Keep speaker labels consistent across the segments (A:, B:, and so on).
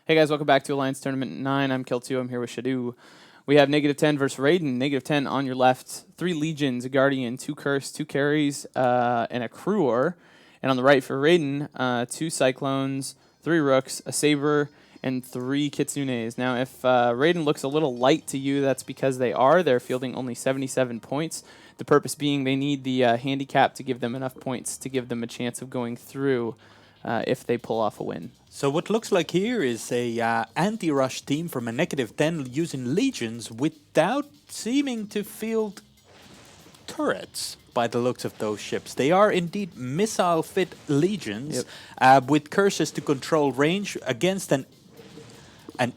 A: Hey guys, welcome back to Alliance Tournament 9. I'm Kill2. I'm here with Shadu. We have -10 versus Raiden. -10 on your left. 3 Legions, a Guardian, 2 Curse, 2 Carries, and a Crewer. And on the right for Raiden, 2 Cyclones, 3 Rooks, a Saber, and 3 Kitsunes. Now, if Raiden looks a little light to you, that's because they are. They're fielding only 77 points. The purpose being they need the handicap to give them enough points to give them a chance of going through if they pull off a win.
B: So what looks like here is a anti-rush team from a -10 using legions without seeming to field turrets by the looks of those ships. They are indeed missile-fit legions with curses to control range against an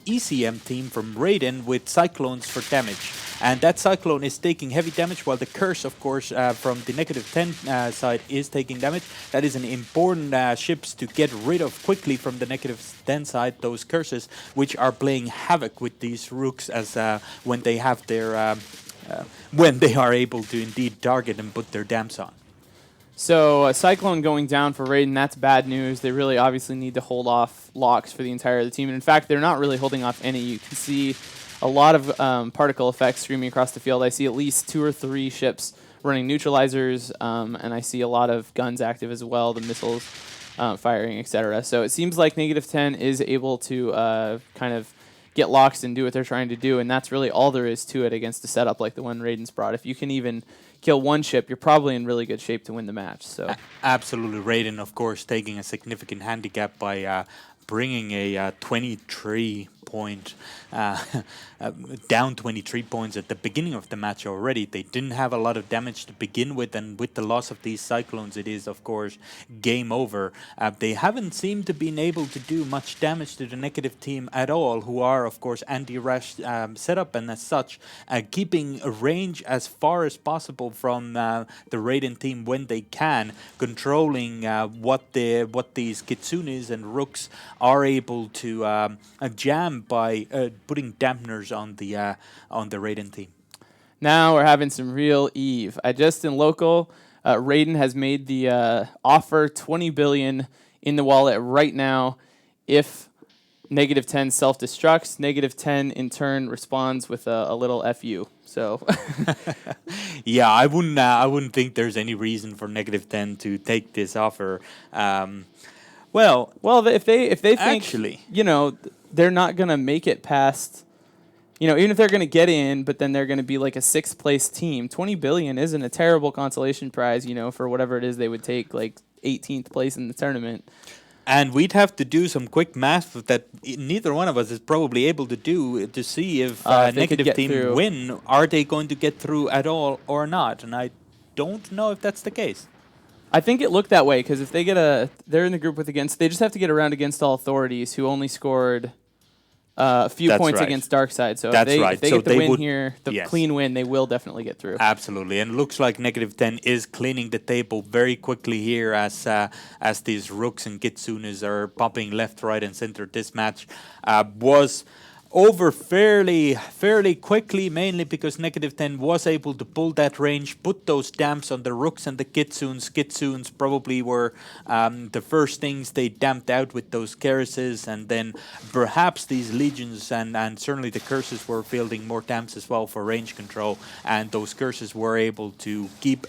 B: ECM team from Raiden with Cyclones for damage. And that Cyclone is taking heavy damage, while the Curse, of course, from the -10 side is taking damage. That is an important ships to get rid of quickly from the -10 side, those Curses, which are playing havoc with these Rooks as when they have their... when they are able to indeed target and put their dams on.
A: So a Cyclone going down for Raiden, that's bad news. They really obviously need to hold off locks for the entire of the team. And in fact, they're not really holding off any. You can see a lot of particle effects streaming across the field. I see at least 2 or 3 ships running neutralizers, and I see a lot of guns active as well, the missiles firing, etc. So it seems like -10 is able to kind of get locks and do what they're trying to do, and that's really all there is to it against a setup like the one Raiden's brought. If you can even kill one ship, you're probably in really good shape to win the match. So
B: absolutely, Raiden, of course, taking a significant handicap by bringing a 23 point down 23 points at the beginning of the match already. They didn't have a lot of damage to begin with, and with the loss of these Cyclones, it is, of course, game over. They haven't seemed to been able to do much damage to the negative team at all, who are, of course, anti-rush setup, and as such, keeping a range as far as possible from the Raiden team when they can, controlling what these Kitsunes and Rooks are able to jam by putting dampeners on the Raiden team.
A: Now we're having some real Eve. I just in local, Raiden has made the offer 20 billion in the wallet right now. If -10 self-destructs, -10 in turn responds with a little FU. So
B: yeah, I wouldn't think there's any reason for -10 to take this offer. Well,
A: if they think,
B: actually,
A: they're not gonna make it past, even if they're gonna get in, but then they're gonna be like a 6th place team. 20 billion isn't a terrible consolation prize, for whatever it is they would take, like 18th place in the tournament.
B: And we'd have to do some quick math that neither one of us is probably able to do to see if negative team win. Are they going to get through at all or not? And I don't know if that's the case.
A: I think it looked that way because if they get they're in the group with they just have to get around against all authorities who only scored a few points against Darkside. So if they get the win here, the clean win, they will definitely get through.
B: Absolutely, and it looks like -10 is cleaning the table very quickly here as these Rooks and Kitsunes are popping left, right, and center. This match was over fairly quickly, mainly because -10 was able to pull that range, put those damps on the Rooks and the Kitsunes. Kitsunes probably were the first things they damped out with those Curses, and then perhaps these Legions and certainly the Curses were fielding more damps as well for range control, and those Curses were able to keep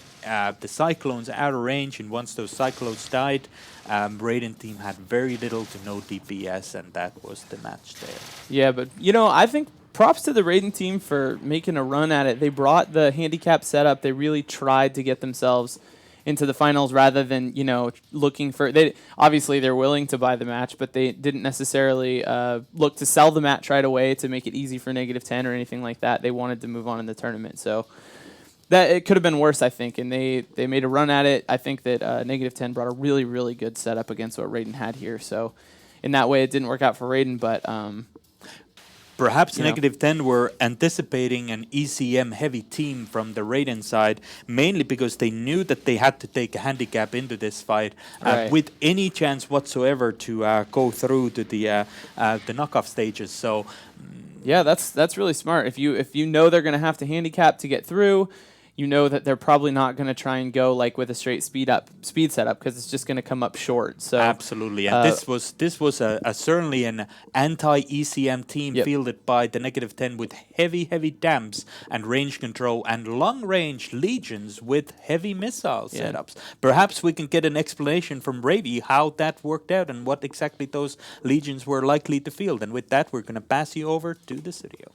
B: the Cyclones out of range, and once those Cyclones died, Raiden team had very little to no DPS, and that was the match there.
A: Yeah, but I think props to the Raiden team for making a run at it. They brought the handicap setup. They really tried to get themselves into the finals rather than looking for. Obviously they're willing to buy the match, but they didn't necessarily look to sell the match right away to make it easy for -10 or anything like that. They wanted to move on in the tournament, so. That it could have been worse, I think, and they made a run at it. I think that -10 brought a really, really good setup against what Raiden had here. So in that way, it didn't work out for Raiden, but
B: perhaps -10 were anticipating an ECM-heavy team from the Raiden side, mainly because they knew that they had to take a handicap into this fight with any chance whatsoever to go through to the knockoff stages. So.
A: Yeah, that's really smart. If you know they're going to have to handicap to get through, you know that they're probably not going to try and go like with a straight speed setup because it's just going to come up short. So
B: absolutely, and this was a certainly an anti-ECM team fielded by the -10 with heavy damps and range control and long-range legions with heavy missile setups. Perhaps we can get an explanation from Ravy how that worked out and what exactly those legions were likely to field. And with that, we're going to pass you over to the studio.